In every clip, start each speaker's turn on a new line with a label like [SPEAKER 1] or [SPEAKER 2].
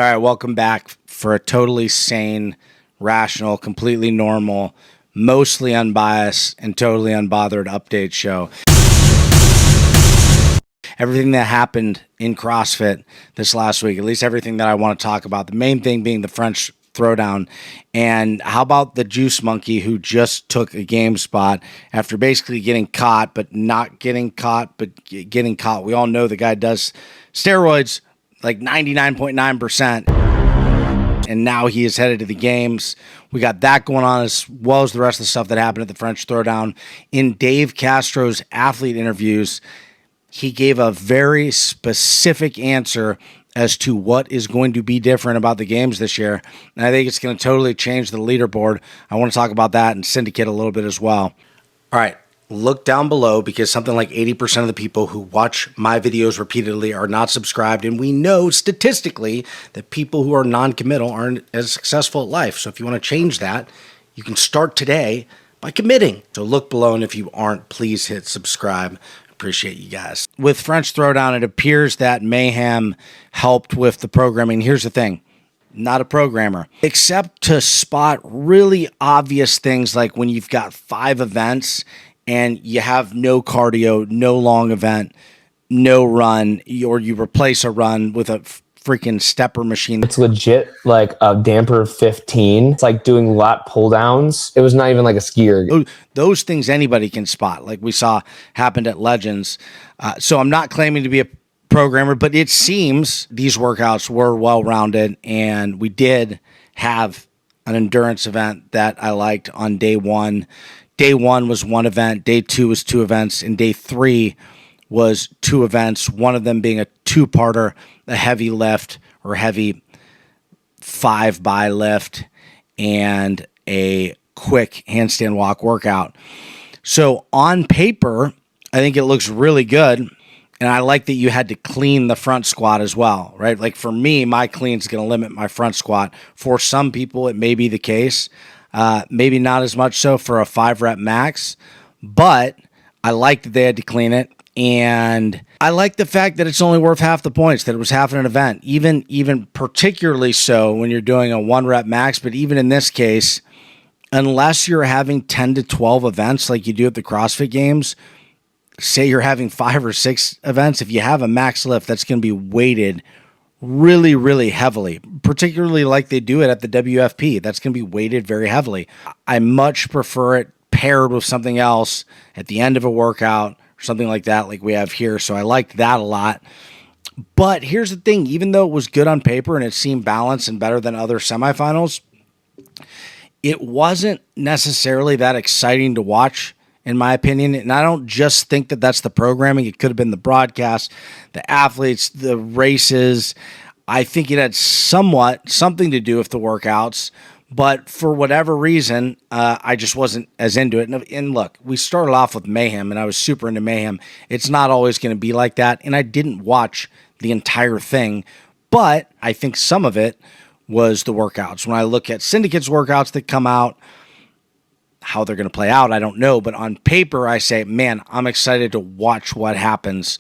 [SPEAKER 1] All right, welcome back for a totally sane, rational, completely normal, mostly unbiased, and totally unbothered update show. Everything that happened in CrossFit this last week, at least everything that I want to talk about, the main thing being the French Throwdown. And how about the Juice Monkey who just took a game spot after basically getting caught, but not getting caught, but getting caught. We all know the guy does steroids like 99.9%. And now he is headed to the games. We got that going on as well as the rest of the stuff that happened at the French Throwdown. In Dave Castro's athlete interviews, he gave a very specific answer as to what is going to be different about the games this year. And I think it's going to totally change the leaderboard. I want to talk about that and Syndicate a little bit as well. All right. Look down below because something like 80% of the people who watch my videos repeatedly are not subscribed. And we know statistically that people who are non-committal aren't as successful at life. So if you want to change that, you can start today by committing. So look below, and if you aren't, please hit subscribe. Appreciate you guys. With French Throwdown, it appears that Mayhem helped with the programming. Here's the thing. Not a programmer, except to spot really obvious things like when you've got 5 events and you have no cardio, no long event, no run, or you replace a run with a freaking stepper machine.
[SPEAKER 2] It's legit like a damper 15. It's like doing lat pull downs. It was not even like a skier.
[SPEAKER 1] Those things anybody can spot, like we saw happened at Legends. So I'm not claiming to be a programmer, but it seems these workouts were well-rounded, and we did have an endurance event that I liked on day 1. Day 1 was 1 event, day 2 was 2 events, and day 3 was 2 events, one of them being a 2-parter, a heavy lift or heavy 5-by lift, and a quick handstand walk workout. So on paper, I think it looks really good, and I like that you had to clean the front squat as well, right? Like for me, my clean is going to limit my front squat. For some people, it may be the case. Maybe not as much so for a 5-rep max, but I like that they had to clean it. And I like the fact that it's only worth half the points, that it was half an event, even particularly so when you're doing a 1-rep max. But even in this case, unless you're having 10 to 12 events like you do at the CrossFit Games, say you're having 5 or 6 events, if you have a max lift, that's going to be weighted really, really heavily, particularly like they do it at the WFP. That's going to be weighted very heavily. I much prefer it paired with something else at the end of a workout or something like that, like we have here. So I liked that a lot. But here's the thing, even though it was good on paper and it seemed balanced and better than other semifinals, it wasn't necessarily that exciting to watch, in my opinion. And I don't just think that that's the programming. It could have been the broadcast, the athletes, the races. I think it had something to do with the workouts. But for whatever reason, I just wasn't as into it. And look, we started off with Mayhem, and I was super into Mayhem. It's not always going to be like that. And I didn't watch the entire thing. But I think some of it was the workouts. When I look at Syndicate's workouts that come out, how they're going to play out, I don't know. But on paper, I say, man, I'm excited to watch what happens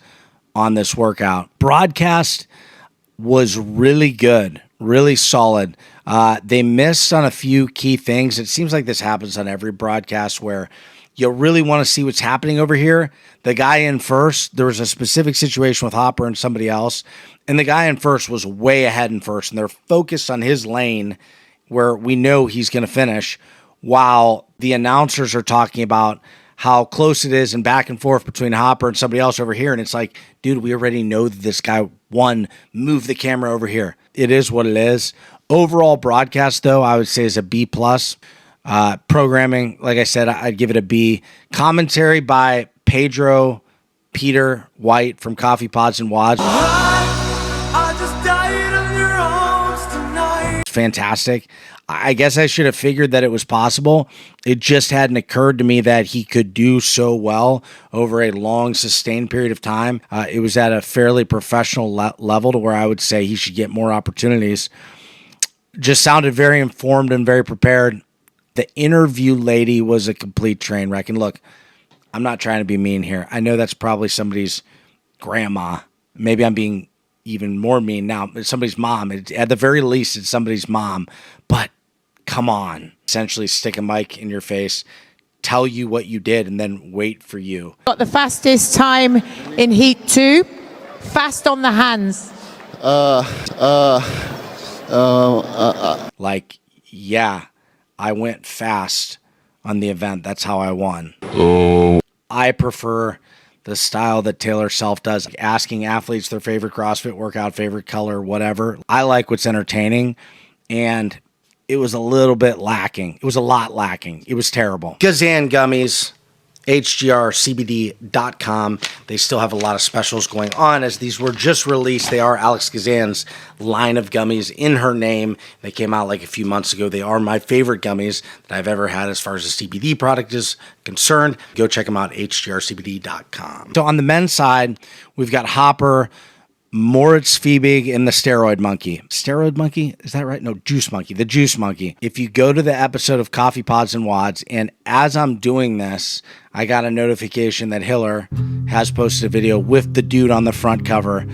[SPEAKER 1] on this workout. Broadcast was really good, really solid. They missed on a few key things. It seems like this happens on every broadcast where you really want to see what's happening over here. The guy in first, there was a specific situation with Hopper and somebody else, and the guy in first was way ahead in first, and they're focused on his lane where we know he's going to finish, while the announcers are talking about how close it is and back and forth between Hopper and somebody else over here. And it's like, dude, we already know that this guy won. Move the camera over here. It is what it is. Overall broadcast, though, I would say is a B+. Programming, like I said, I'd give it a B. Commentary by Peter White from Coffee Pods and Wads. I just died on your arms tonight. Fantastic. I guess I should have figured that it was possible. It just hadn't occurred to me that he could do so well over a long, sustained period of time. It was at a fairly professional level to where I would say he should get more opportunities. Just sounded very informed and very prepared. The interview lady was a complete train wreck. And look, I'm not trying to be mean here. I know that's probably somebody's grandma. Maybe I'm being even more mean. Now, it's somebody's mom. At the very least, it's somebody's mom. But come on. Essentially stick a mic in your face, tell you what you did, and then wait for you.
[SPEAKER 3] Got the fastest time in Heat 2. Fast on the hands.
[SPEAKER 1] Like, yeah, I went fast on the event. That's how I won. I prefer the style that Taylor Self does, asking athletes their favorite CrossFit workout, favorite color, whatever. I like what's entertaining, and it was a little bit lacking. It was a lot lacking. It was terrible. Gazan gummies, hgrcbd.com. They still have a lot of specials going on as these were just released. They are Alex Gazan's line of gummies in her name. They came out like a few months ago. They are my favorite gummies that I've ever had as far as a CBD product is concerned. Go check them out, hgrcbd.com. So on the men's side, we've got Hopper, Moritz Fiebig, and the Steroid Monkey. Steroid Monkey? Is that right? No, Juice Monkey. The Juice Monkey. If you go to the episode of Coffee Pods and Wads, and as I'm doing this, I got a notification that Hiller has posted a video with the dude on the front cover.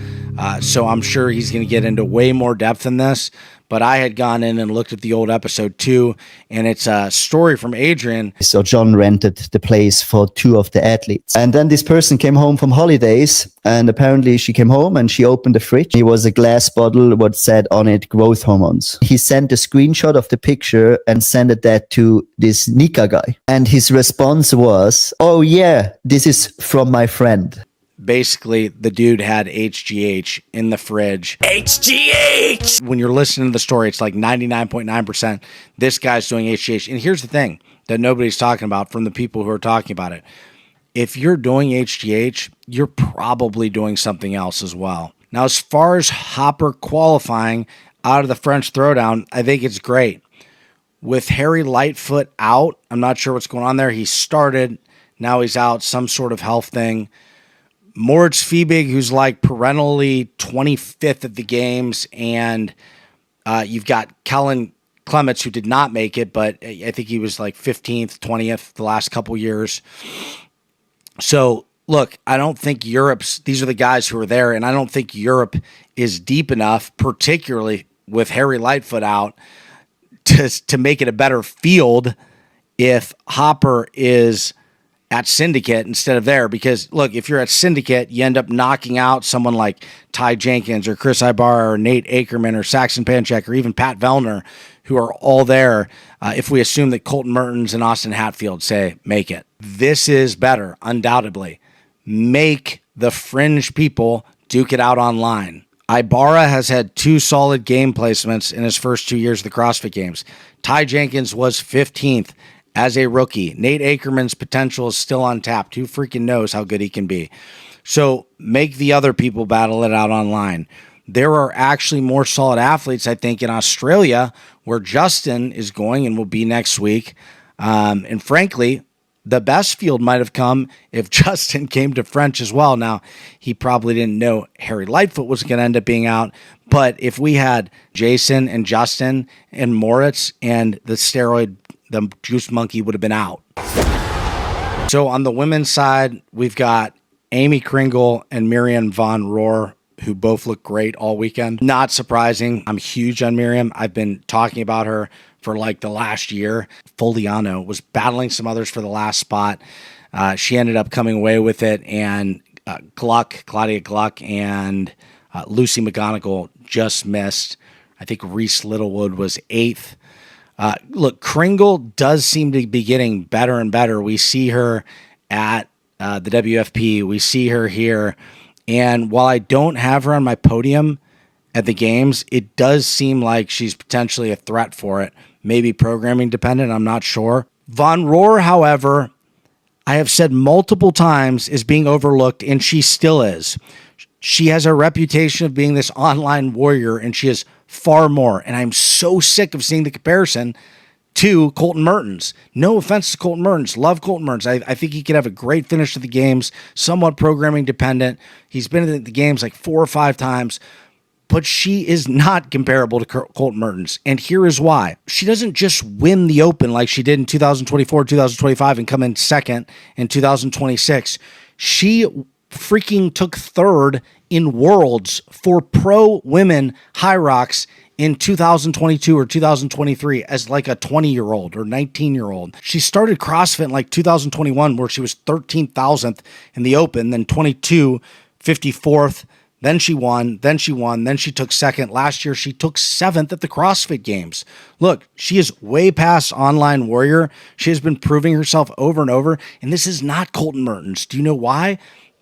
[SPEAKER 1] So I'm sure he's going to get into way more depth in this. But I had gone in and looked at the old episode too, and it's a story from Adrian.
[SPEAKER 4] So John rented the place for two of the athletes. And then this person came home from holidays, and apparently she came home and she opened the fridge. It was a glass bottle, what said on it, growth hormones. He sent a screenshot of the picture and sent that to this Nika guy. And his response was, "Oh yeah, this is from my friend."
[SPEAKER 1] Basically, the dude had HGH in the fridge. HGH! When you're listening to the story, it's like 99.9% this guy's doing HGH. And here's the thing that nobody's talking about from the people who are talking about it. If you're doing HGH, you're probably doing something else as well. Now, as far as Hopper qualifying out of the French Throwdown, I think it's great. With Harry Lightfoot out, I'm not sure what's going on there. He started, now he's out, some sort of health thing. Moritz Fiebig, who's like perennially 25th at the games, and you've got Kellen Clements, who did not make it, but I think he was like 15th, 20th the last couple years. So, look, I don't think these are the guys who are there, and I don't think Europe is deep enough, particularly with Harry Lightfoot out, to make it a better field if Hopper is at Syndicate instead of there. Because look, if you're at Syndicate, you end up knocking out someone like Ty Jenkins or Chris Ibarra or Nate Ackerman or Saxon Panchak or even Pat Vellner, who are all there. If we assume that Colton Mertens and Austin Hatfield say make it, this is better, undoubtedly. Make the fringe people duke it out online. Ibarra has had 2 solid game placements in his first 2 years of the CrossFit Games. Ty Jenkins was 15th as a rookie. Nate Ackerman's potential is still untapped. Who freaking knows how good he can be? So make the other people battle it out online. There are actually more solid athletes, I think, in Australia, where Justin is going and will be next week. And frankly, the best field might have come if Justin came to French as well. Now, he probably didn't know Harry Lightfoot was going to end up being out. But if we had Jason and Justin and Moritz and the Juice Monkey would have been out. So on the women's side, we've got Amy Kringle and Miriam Von Rohr, who both look great all weekend. Not surprising. I'm huge on Miriam. I've been talking about her for like the last year. Foliano was battling some others for the last spot. She ended up coming away with it, and Claudia Gluck and Lucy McGonigal just missed. I think Reese Littlewood was 8th. Look, Kringle does seem to be getting better and better. We see her at the WFP. We see her here. And while I don't have her on my podium at the games, it does seem like she's potentially a threat for it. Maybe programming dependent, I'm not sure. Von Rohr, however, I have said multiple times, is being overlooked, and she still is. She has a reputation of being this online warrior, and she is far more. And I'm so sick of seeing the comparison to Colton Mertens. No offense to Colton Mertens. Love Colton Mertens. I think he could have a great finish to the games, somewhat programming dependent. He's been in the games like 4 or 5 times, but she is not comparable to Colton Mertens. And here is why. She doesn't just win the Open like she did in 2024, 2025, and come in second in 2026. She freaking took third in worlds for pro women high rocks in 2022 or 2023 as like a 20-year-old or 19-year-old. She started CrossFit in like 2021 where she was 13,000th in the open, then 22, 54th, then she won, then she took second. Last year, she took seventh at the CrossFit Games. Look, she is way past online warrior. She has been proving herself over and over, and this is not Colton Mertens. Do you know why?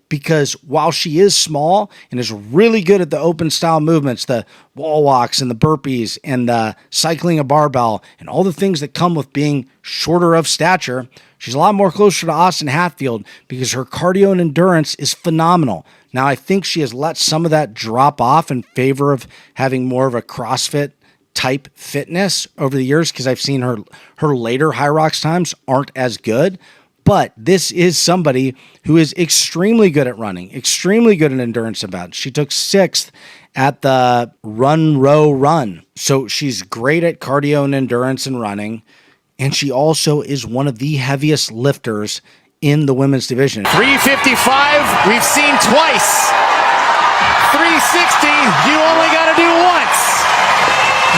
[SPEAKER 1] Because while she is small and is really good at the open style movements, the wall walks and the burpees and the cycling a barbell and all the things that come with being shorter of stature, she's a lot more closer to Austin Hatfield because her cardio and endurance is phenomenal. Now, I think she has let some of that drop off in favor of having more of a CrossFit type fitness over the years because I've seen her later high rocks times aren't as good. But this is somebody who is extremely good at running, extremely good at endurance events. She took sixth at the run, row, run. So she's great at cardio and endurance and running. And she also is one of the heaviest lifters in the women's division.
[SPEAKER 5] 355, we've seen twice. 360, you only got to do once.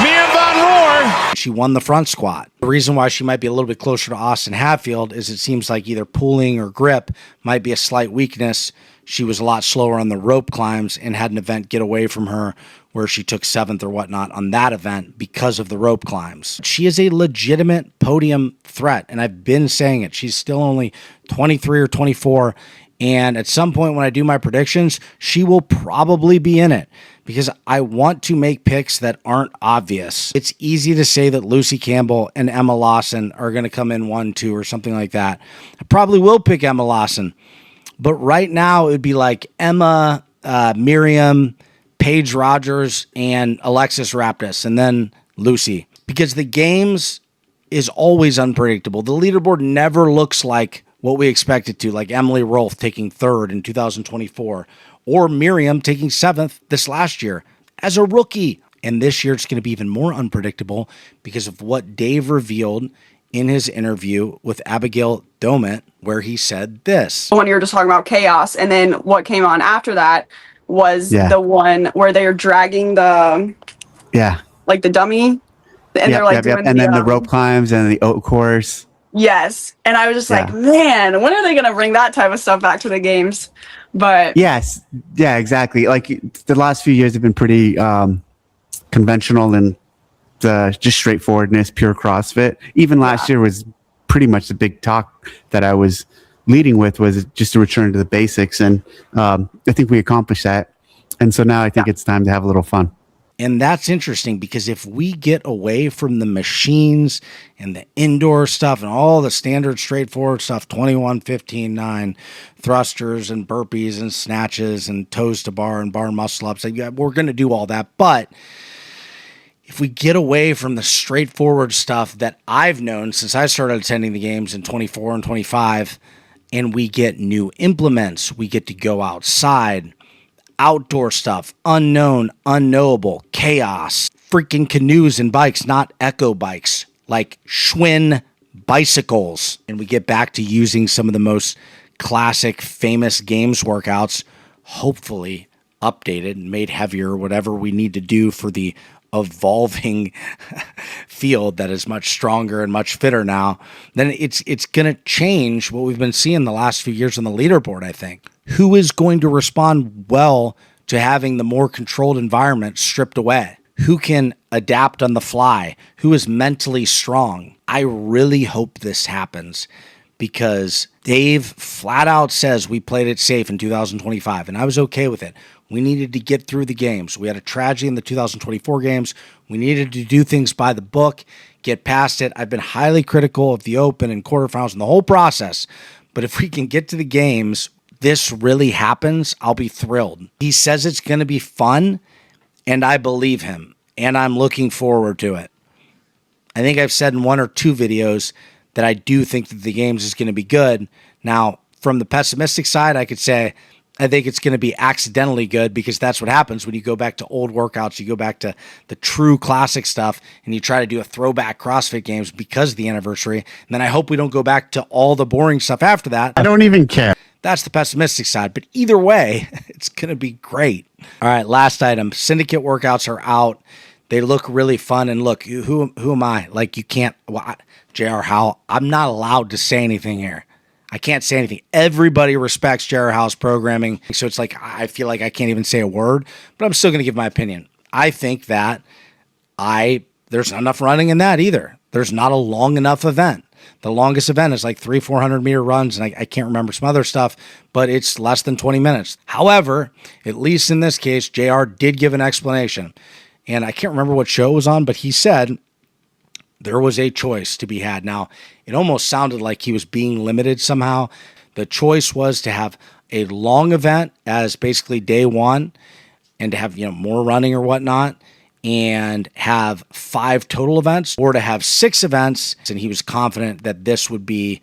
[SPEAKER 5] Miriam Von Rohr.
[SPEAKER 1] She won the front squat. The reason why she might be a little bit closer to Austin Hatfield is it seems like either pulling or grip might be a slight weakness. She was a lot slower on the rope climbs and had an event get away from her where she took seventh or whatnot on that event because of the rope climbs. She is a legitimate podium threat, and I've been saying it. She's still only 23 or 24, and at some point when I do my predictions, she will probably be in it because I want to make picks that aren't obvious. It's easy to say that Lucy Campbell and Emma Lawson are going to come in 1-2 or something like that. I probably will pick Emma Lawson, but right now it would be like Emma, Miriam, Paige Rogers, and Alexis Raptis, and then Lucy. Because the games is always unpredictable. The leaderboard never looks like what we expect it to, like Emily Rolfe taking third in 2024, or Miriam taking seventh this last year as a rookie. And this year it's going to be even more unpredictable because of what Dave revealed in his interview with Abigail Domit, where he said this.
[SPEAKER 6] When you were just talking about chaos, and then what came on after that was the one where they are dragging the like the dummy, and they're like doing
[SPEAKER 7] and then the rope climbs and the oat course.
[SPEAKER 6] Yes, and I was just like, man, when are they gonna bring that type of stuff back to the games? But
[SPEAKER 7] yes, yeah, exactly. Like the last few years have been pretty conventional and just straightforwardness, pure CrossFit. Even last year was pretty much the big talk that I was leading with was just to return to the basics. And I think we accomplished that. And so now I think it's time to have a little fun.
[SPEAKER 1] And that's interesting because if we get away from the machines and the indoor stuff and all the standard straightforward stuff, 21, 15, 9, thrusters and burpees and snatches and toes to bar and bar muscle ups, we're going to do all that. But if we get away from the straightforward stuff that I've known since I started attending the games in 24 and 25, and we get new implements, we get to go outside, outdoor stuff, unknown, unknowable, chaos, freaking canoes and bikes, not eco bikes, like Schwinn bicycles. And we get back to using some of the most classic, famous games workouts, hopefully updated and made heavier, whatever we need to do for the evolving field that is much stronger and much fitter now, then it's going to change what we've been seeing the last few years on the leaderboard, I think. Who is going to respond well to having the more controlled environment stripped away? Who can adapt on the fly? Who is mentally strong? I really hope this happens because Dave flat out says we played it safe in 2025, and I was okay with it. We needed to get through the games. We had a tragedy in the 2024 games. We needed to do things by the book, get past it. I've been highly critical of the Open and quarterfinals and the whole process, but if we can get to the games, this really happens, I'll be thrilled. He says it's going to be fun, and I believe him, and I'm looking forward to it. I think I've said in one or two videos that I do think that the games is going to be good. Now, from the pessimistic side, I could say I think it's going to be accidentally good because that's what happens when you go back to old workouts. You go back to the true classic stuff and you try to do a throwback CrossFit Games because of the anniversary. And then I hope we don't go back to all the boring stuff after that.
[SPEAKER 7] I don't even care.
[SPEAKER 1] That's the pessimistic side. But either way, it's going to be great. All right, last item. Syndicate workouts are out. They look really fun. And look, who am I? Like, you can't, J.R. Howell, I'm not allowed to say anything here. I can't say anything. Everybody respects J.R. Howell's programming. So it's like, I feel like I can't even say a word, but I'm still going to give my opinion. I think that there's not enough running in that either. There's not a long enough event. The longest event is like 400 meter runs, and I can't remember some other stuff, but it's less than 20 minutes. However, at least in this case, JR did give an explanation, and I can't remember what show it was on, but he said there was a choice to be had. Now, it almost sounded like he was being limited somehow. The choice was to have a long event as basically day one and to have, more running or whatnot, and have 5 total events, or to have 6 events. And he was confident that this would be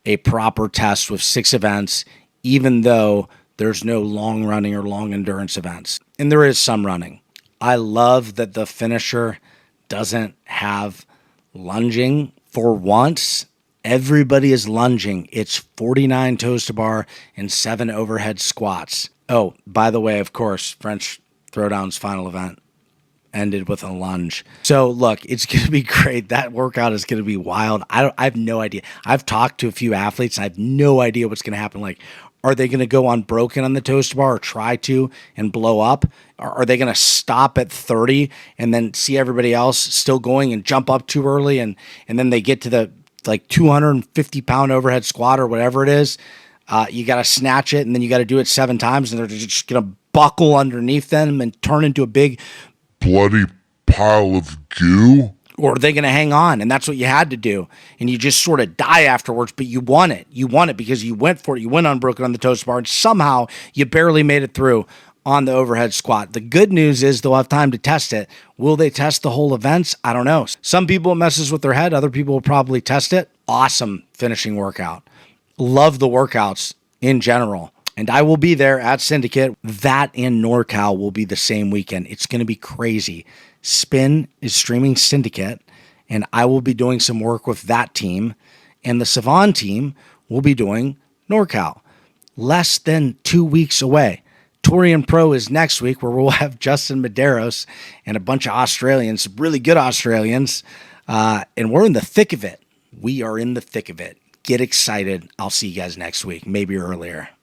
[SPEAKER 1] a proper test with 6 events, even though there's no long running or long endurance events. And there is some running. I love that the finisher doesn't have lunging. For once, everybody is lunging. It's 49 toes to bar and 7 overhead squats. Oh, by the way, of course, French Throwdown's final event ended with a lunge. So look, it's going to be great. That workout is going to be wild. I have no idea. I've talked to a few athletes and I have no idea what's going to happen. Like, are they going to go unbroken on the toes to bar or try to and blow up? Are they going to stop at 30 and then see everybody else still going and jump up too early? And then they get to the 250 pound overhead squat or whatever it is. You got to snatch it and then you got to do it 7 times and they're just going to buckle underneath them and turn into a big
[SPEAKER 8] bloody pile of goo?
[SPEAKER 1] Or are they going to hang on? And that's what you had to do. And you just sort of die afterwards, but you won it. You won it because you went for it. You went unbroken on the toes to bar, and somehow you barely made it through on the overhead squat. The good news is they'll have time to test it. Will they test the whole events? I don't know. Some people it messes with their head. Other people will probably test it. Awesome finishing workout. Love the workouts in general. And I will be there at Syndicate. That and NorCal will be the same weekend. It's going to be crazy. Spin is streaming Syndicate, and I will be doing some work with that team. And the Savon team will be doing NorCal. Less than 2 weeks away. Torian Pro is next week, where we'll have Justin Medeiros and a bunch of Australians, really good Australians. And we're in the thick of it. We are in the thick of it. Get excited. I'll see you guys next week, maybe earlier.